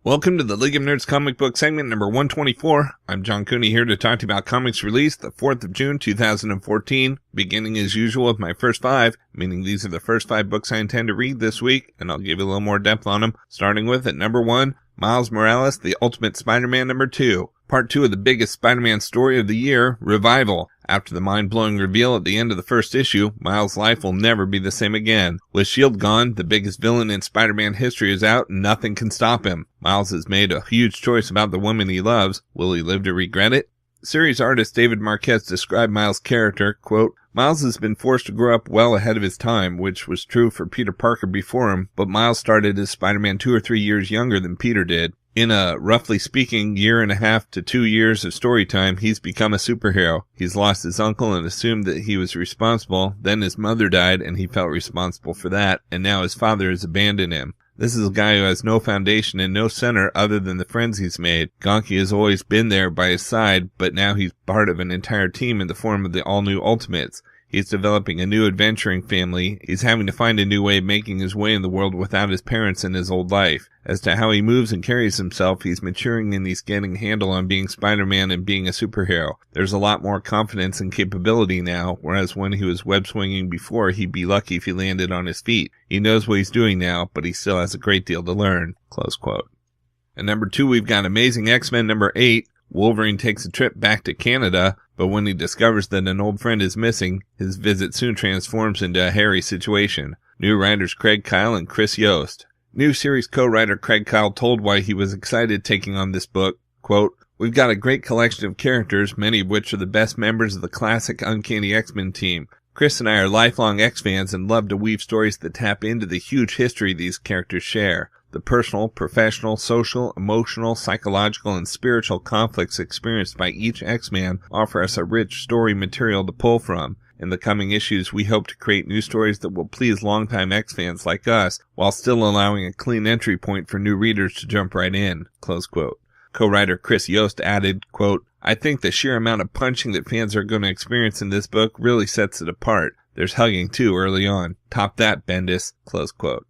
Welcome to the League of Nerds comic book segment number 124. I'm John Cooney here to talk to you about comics released the 4th of June 2014, beginning as usual with my first 5, meaning these are the first 5 books I intend to read this week, and I'll give you a little more depth on them, starting with at number 1, Miles Morales, The Ultimate Spider-Man number 2. Part 2 of the biggest Spider-Man story of the year, Revival. After the mind-blowing reveal at the end of the first issue, Miles' life will never be the same again. With S.H.I.E.L.D. gone, the biggest villain in Spider-Man history is out, and nothing can stop him. Miles has made a huge choice about the woman he loves. Will he live to regret it? Series artist David Marquez described Miles' character, quote, Miles has been forced to grow up well ahead of his time, which was true for Peter Parker before him, but Miles started as Spider-Man 2 or 3 years younger than Peter did. In a, roughly speaking, 1.5 to 2 years of story time, he's become a superhero. He's lost his uncle and assumed that he was responsible. Then his mother died and he felt responsible for that. And now his father has abandoned him. This is a guy who has no foundation and no center other than the friends he's made. Gonki has always been there by his side, but now he's part of an entire team in the form of the all-new Ultimates. He's developing a new adventuring family. He's having to find a new way of making his way in the world without his parents and his old life. As to how he moves and carries himself, he's maturing and he's getting a handle on being Spider-Man and being a superhero. There's a lot more confidence and capability now, whereas when he was web-swinging before, he'd be lucky if he landed on his feet. He knows what he's doing now, but he still has a great deal to learn. Close quote. At number 2, we've got Amazing X-Men number 8. Wolverine takes a trip back to Canada, but when he discovers that an old friend is missing, his visit soon transforms into a hairy situation. New writers Craig Kyle and Chris Yost. New series co-writer Craig Kyle told why he was excited taking on this book, quote, We've got a great collection of characters, many of which are the best members of the classic Uncanny X-Men team. Chris and I are lifelong X-fans and love to weave stories that tap into the huge history these characters share. The personal, professional, social, emotional, psychological, and spiritual conflicts experienced by each X-Man offer us a rich story material to pull from. In the coming issues, we hope to create new stories that will please longtime X-fans like us, while still allowing a clean entry point for new readers to jump right in. Close quote. Co-writer Chris Yost added, quote, I think the sheer amount of punching that fans are going to experience in this book really sets it apart. There's hugging too early on. Top that, Bendis. Close quote.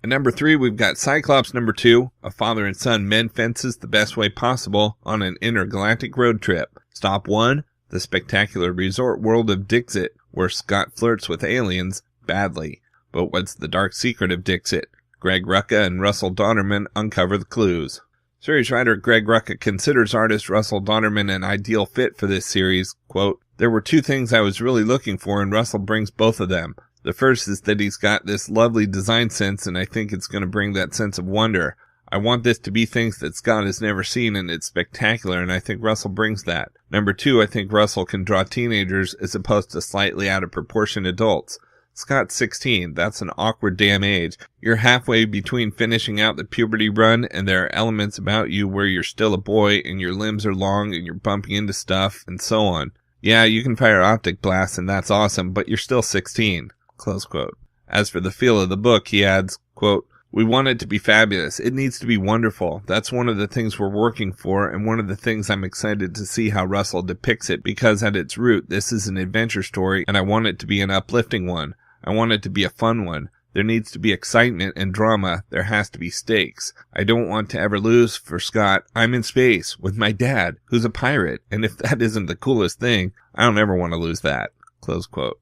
At number 3, we've got Cyclops number 2. A father and son mend fences the best way possible on an intergalactic road trip. Stop 1, the spectacular resort world of Dixit, where Scott flirts with aliens badly. But what's the dark secret of Dixit? Greg Rucka and Russell Donnerman uncover the clues. Series writer Greg Rucka considers artist Russell Donnerman an ideal fit for this series. Quote, There were 2 things I was really looking for, and Russell brings both of them. The first is that he's got this lovely design sense, and I think it's going to bring that sense of wonder. I want this to be things that Scott has never seen, and it's spectacular, and I think Russell brings that. Number 2, I think Russell can draw teenagers as opposed to slightly out of proportion adults. Scott's 16. That's an awkward damn age. You're halfway between finishing out the puberty run, and there are elements about you where you're still a boy, and your limbs are long, and you're bumping into stuff, and so on. Yeah, you can fire optic blasts, and that's awesome, but you're still 16. Close quote. As for the feel of the book, he adds, quote, We want it to be fabulous. It needs to be wonderful. That's one of the things we're working for, and one of the things I'm excited to see how Russell depicts it, because at its root, this is an adventure story, and I want it to be an uplifting one. I want it to be a fun one. There needs to be excitement and drama. There has to be stakes. I don't want to ever lose for Scott. I'm in space with my dad, who's a pirate, and if that isn't the coolest thing, I don't ever want to lose that. Close quote.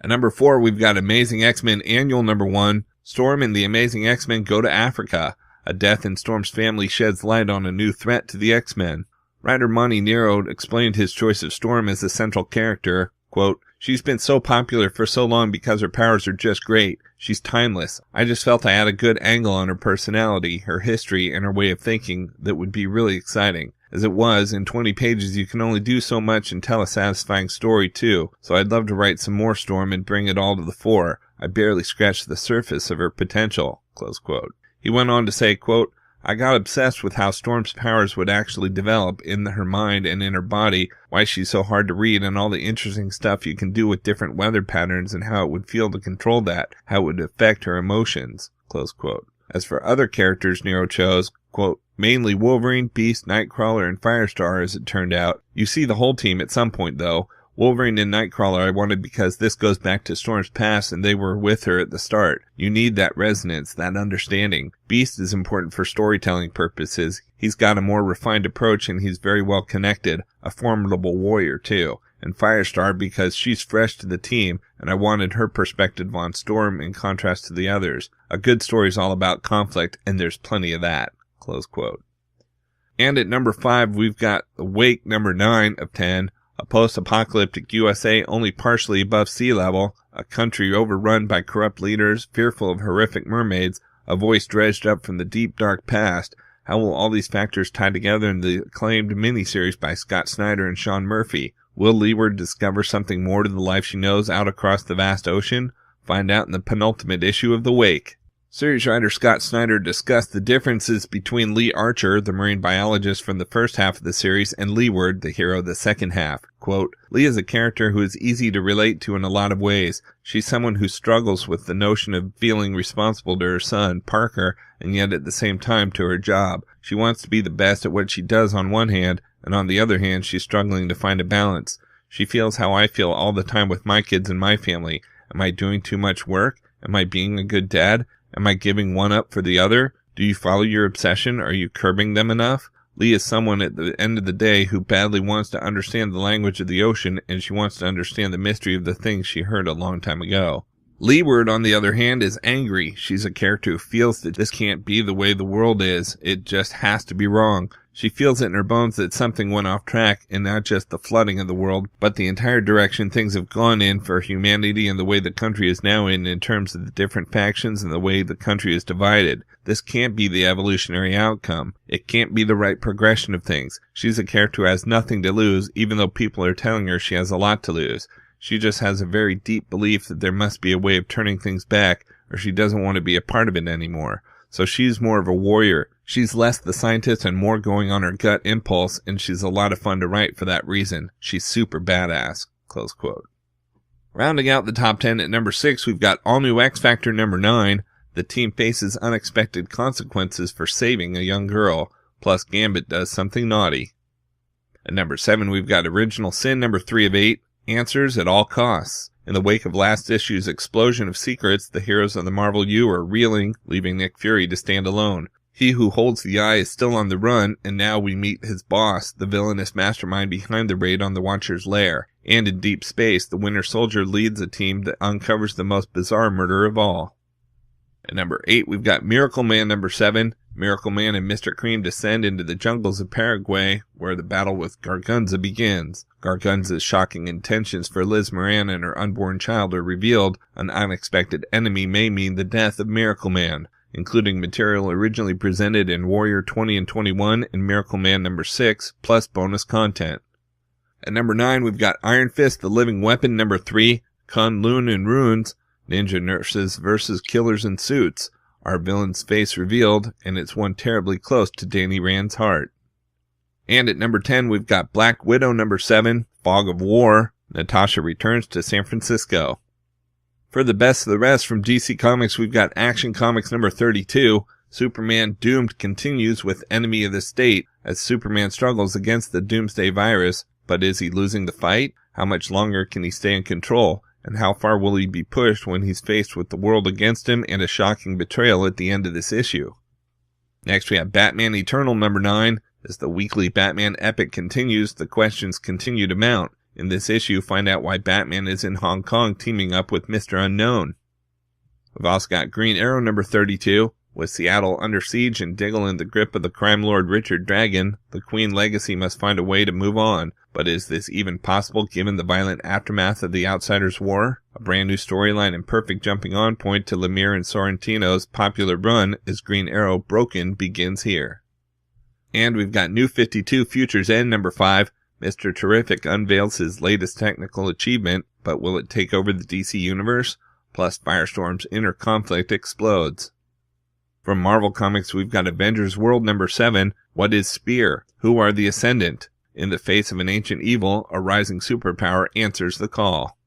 At number 4, we've got Amazing X-Men Annual number 1. Storm and the Amazing X-Men go to Africa. A death in Storm's family sheds light on a new threat to the X-Men. Writer Monty Nero explained his choice of Storm as a central character. Quote, She's been so popular for so long because her powers are just great. She's timeless. I just felt I had a good angle on her personality, her history, and her way of thinking that would be really exciting. As it was, in 20 pages you can only do so much and tell a satisfying story too, so I'd love to write some more Storm and bring it all to the fore. I barely scratched the surface of her potential. Close quote. He went on to say, quote, I got obsessed with how Storm's powers would actually develop in her mind and in her body, why she's so hard to read, and all the interesting stuff you can do with different weather patterns and how it would feel to control that, how it would affect her emotions. Close quote. As for other characters Nero chose, quote, mainly Wolverine, Beast, Nightcrawler, and Firestar as it turned out. You see the whole team at some point though. Wolverine and Nightcrawler I wanted because this goes back to Storm's past and they were with her at the start. You need that resonance, that understanding. Beast is important for storytelling purposes. He's got a more refined approach and he's very well connected, a formidable warrior too. And Firestar because she's fresh to the team and I wanted her perspective on Storm in contrast to the others. A good story is all about conflict and there's plenty of that. Close quote. And at number 5 we've got The Wake, number 9 of 10. A post-apocalyptic USA only partially above sea level, a country overrun by corrupt leaders, fearful of horrific mermaids, a voice dredged up from the deep dark past. How will all these factors tie together in the acclaimed miniseries by Scott Snyder and Sean Murphy? Will Leeward discover something more to the life she knows out across the vast ocean? Find out in the penultimate issue of The Wake. Series writer Scott Snyder discussed the differences between Lee Archer, the marine biologist from the first half of the series, and Leeward, the hero of the second half. Quote, Lee is a character who is easy to relate to in a lot of ways. She's someone who struggles with the notion of feeling responsible to her son, Parker, and yet at the same time to her job. She wants to be the best at what she does on one hand, and on the other hand, she's struggling to find a balance. She feels how I feel all the time with my kids and my family. Am I doing too much work? Am I being a good dad? Am I giving one up for the other? Do you follow your obsession? Are you curbing them enough? Lee is someone at the end of the day who badly wants to understand the language of the ocean, and she wants to understand the mystery of the things she heard a long time ago. Leeward, on the other hand, is angry. She's a character who feels that this can't be the way the world is. It just has to be wrong. She feels it in her bones that something went off track, and not just the flooding of the world, but the entire direction things have gone in for humanity and the way the country is now in terms of the different factions and the way the country is divided. This can't be the evolutionary outcome. It can't be the right progression of things. She's a character who has nothing to lose, even though people are telling her she has a lot to lose. She just has a very deep belief that there must be a way of turning things back, or she doesn't want to be a part of it anymore. So she's more of a warrior. She's less the scientist and more going on her gut impulse, and she's a lot of fun to write for that reason. She's super badass. Close quote. Rounding out the top 10 at number 6, we've got All New X-Factor number 9. The team faces unexpected consequences for saving a young girl, plus Gambit does something naughty. At number 7, we've got Original Sin number 3 of 8. Answers at all costs. In the wake of last issue's explosion of secrets, the heroes of the Marvel U are reeling, leaving Nick Fury to stand alone. He who holds the eye is still on the run, and now we meet his boss, the villainous mastermind behind the raid on the Watcher's lair. And in deep space, the Winter Soldier leads a team that uncovers the most bizarre murder of all. At number 8, we've got Miracleman number 7. Miracleman and Mr. Cream descend into the jungles of Paraguay, where the battle with Gargunza begins. Gargunza's shocking intentions for Liz Moran and her unborn child are revealed. An unexpected enemy may mean the death of Miracleman, including material originally presented in Warrior 20 and 21 and Miracleman number 6, plus bonus content. At number 9, we've got Iron Fist, the Living Weapon number 3, Kunlun and Runes, Ninja Nurses versus Killers in Suits. Our villain's face revealed, and it's one terribly close to Danny Rand's heart. And at number 10, we've got Black Widow number 7, Fog of War. Natasha returns to San Francisco. For the best of the rest from DC Comics, we've got Action Comics number 32. Superman Doomed continues with Enemy of the State as Superman struggles against the Doomsday virus. But is he losing the fight? How much longer can he stay in control? And how far will he be pushed when he's faced with the world against him and a shocking betrayal at the end of this issue? Next, we have Batman Eternal number 9. As the weekly Batman epic continues, the questions continue to mount. In this issue, find out why Batman is in Hong Kong teaming up with Mr. Unknown. We've also got Green Arrow number 32. With Seattle under siege and Diggle in the grip of the crime lord Richard Dragon, the Queen legacy must find a way to move on. But is this even possible given the violent aftermath of the Outsiders' War? A brand new storyline and perfect jumping on point to Lemire and Sorrentino's popular run as Green Arrow Broken begins here. And we've got New 52 Future's End number 5. Mr. Terrific unveils his latest technical achievement, but will it take over the DC Universe? Plus Firestorm's inner conflict explodes. From Marvel Comics, we've got Avengers World number 7. What is Spear? Who are the Ascendant? In the face of an ancient evil, a rising superpower answers the call.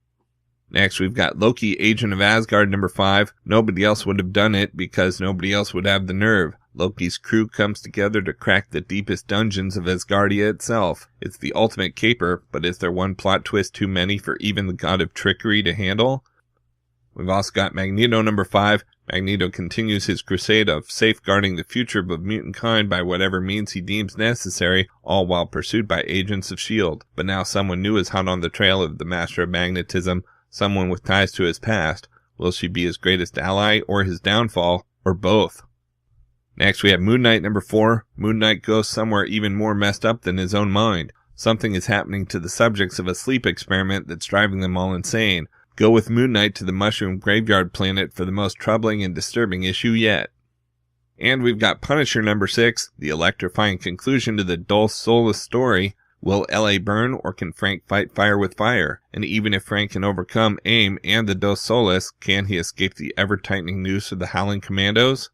Next, we've got Loki, Agent of Asgard number 5. Nobody else would have done it because nobody else would have the nerve. Loki's crew comes together to crack the deepest dungeons of Asgardia itself. It's the ultimate caper, but is there one plot twist too many for even the god of trickery to handle? We've also got Magneto number 5. Magneto continues his crusade of safeguarding the future of mutant kind by whatever means he deems necessary, all while pursued by agents of S.H.I.E.L.D. But now someone new is hot on the trail of the Master of Magnetism, someone with ties to his past. Will she be his greatest ally or his downfall, or both? Next we have Moon Knight number 4. Moon Knight goes somewhere even more messed up than his own mind. Something is happening to the subjects of a sleep experiment that's driving them all insane. Go with Moon Knight to the Mushroom Graveyard Planet for the most troubling and disturbing issue yet. And we've got Punisher number 6, the electrifying conclusion to the dull, soulless story. Will L.A. burn, or can Frank fight fire with fire? And even if Frank can overcome AIM and the Dos Solis, can he escape the ever-tightening noose of the Howling Commandos?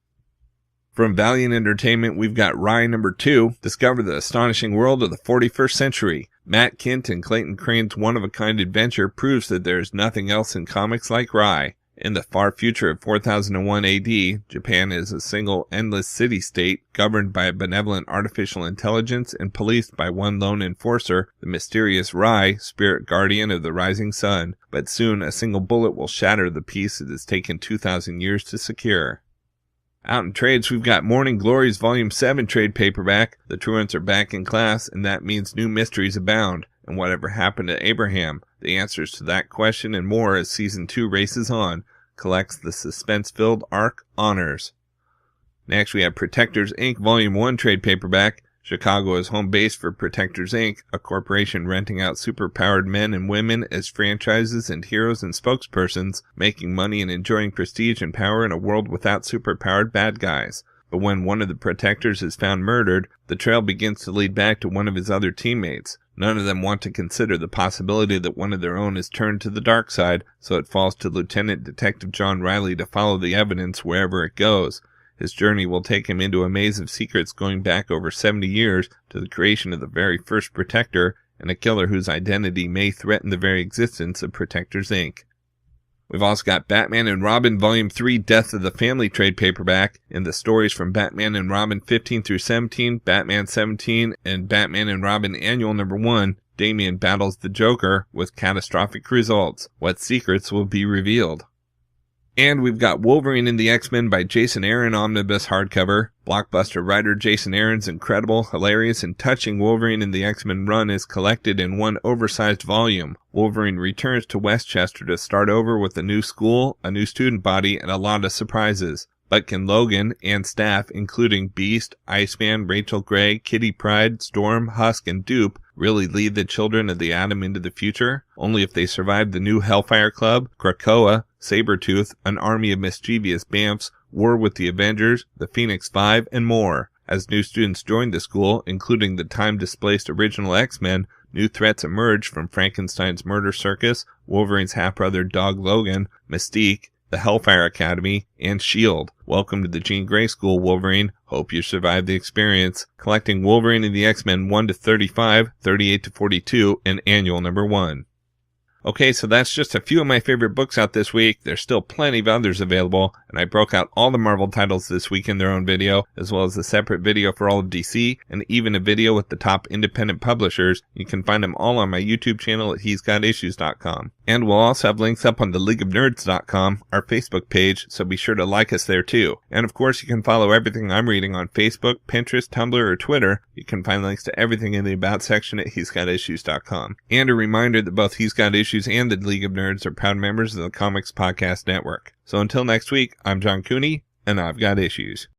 From Valiant Entertainment, we've got Rye number 2, Discover the Astonishing World of the 41st Century. Matt Kint and Clayton Crane's one-of-a-kind adventure proves that there is nothing else in comics like Rye. In the far future of 4001 AD, Japan is a single, endless city-state governed by a benevolent artificial intelligence and policed by one lone enforcer, the mysterious Rye, spirit guardian of the rising sun. But soon, a single bullet will shatter the peace it has taken 2,000 years to secure. Out in trades, we've got Morning Glories Volume 7 trade paperback. The truants are back in class, and that means new mysteries abound. And whatever happened to Abraham? The answers to that question and more as Season 2 races on, collects the suspense-filled arc Honors. Next, we have Protectors Inc. Volume 1 trade paperback. Chicago is home base for Protectors Inc., a corporation renting out superpowered men and women as franchises and heroes and spokespersons, making money and enjoying prestige and power in a world without superpowered bad guys. But when one of the Protectors is found murdered, the trail begins to lead back to one of his other teammates. None of them want to consider the possibility that one of their own is turned to the dark side, so it falls to Lieutenant Detective John Riley to follow the evidence wherever it goes. His journey will take him into a maze of secrets going back over 70 years to the creation of the very first Protector and a killer whose identity may threaten the very existence of Protectors Inc. We've also got Batman and Robin Volume 3 Death of the Family trade paperback, and the stories from Batman and Robin 15 through 17, Batman 17, and Batman and Robin Annual number 1, Damian battles the Joker with catastrophic results. What secrets will be revealed? And we've got Wolverine and the X-Men by Jason Aaron Omnibus hardcover. Blockbuster writer Jason Aaron's incredible, hilarious, and touching Wolverine and the X-Men run is collected in one oversized volume. Wolverine returns to Westchester to start over with a new school, a new student body, and a lot of surprises. But can Logan and staff, including Beast, Iceman, Rachel Gray, Kitty Pryde, Storm, Husk, and Dupe, really lead the children of the Atom into the future? Only if they survive the new Hellfire Club, Krakoa, Sabretooth, an army of mischievous Bamfs, war with the Avengers, the Phoenix Five, and more. As new students join the school, including the time-displaced original X-Men, new threats emerge from Frankenstein's murder circus, Wolverine's half-brother Dog Logan, Mystique, the Hellfire Academy, and S.H.I.E.L.D. Welcome to the Jean Grey School, Wolverine. Hope you survive the experience. Collecting Wolverine and the X-Men 1 to 35, 38 to 42, and Annual number 1. Okay, so that's just a few of my favorite books out this week. There's still plenty of others available, and I broke out all the Marvel titles this week in their own video, as well as a separate video for all of DC, and even a video with the top independent publishers. You can find them all on my YouTube channel at he'sgotissues.com. And we'll also have links up on the leagueofnerds.com, our Facebook page, so be sure to like us there too. And of course, you can follow everything I'm reading on Facebook, Pinterest, Tumblr, or Twitter. You can find links to everything in the About section at he'sgotissues.com. And a reminder that both He's Got Issues and the League of Nerds are proud members of the Comics Podcast Network. So until next week, I'm John Cooney, and I've got issues.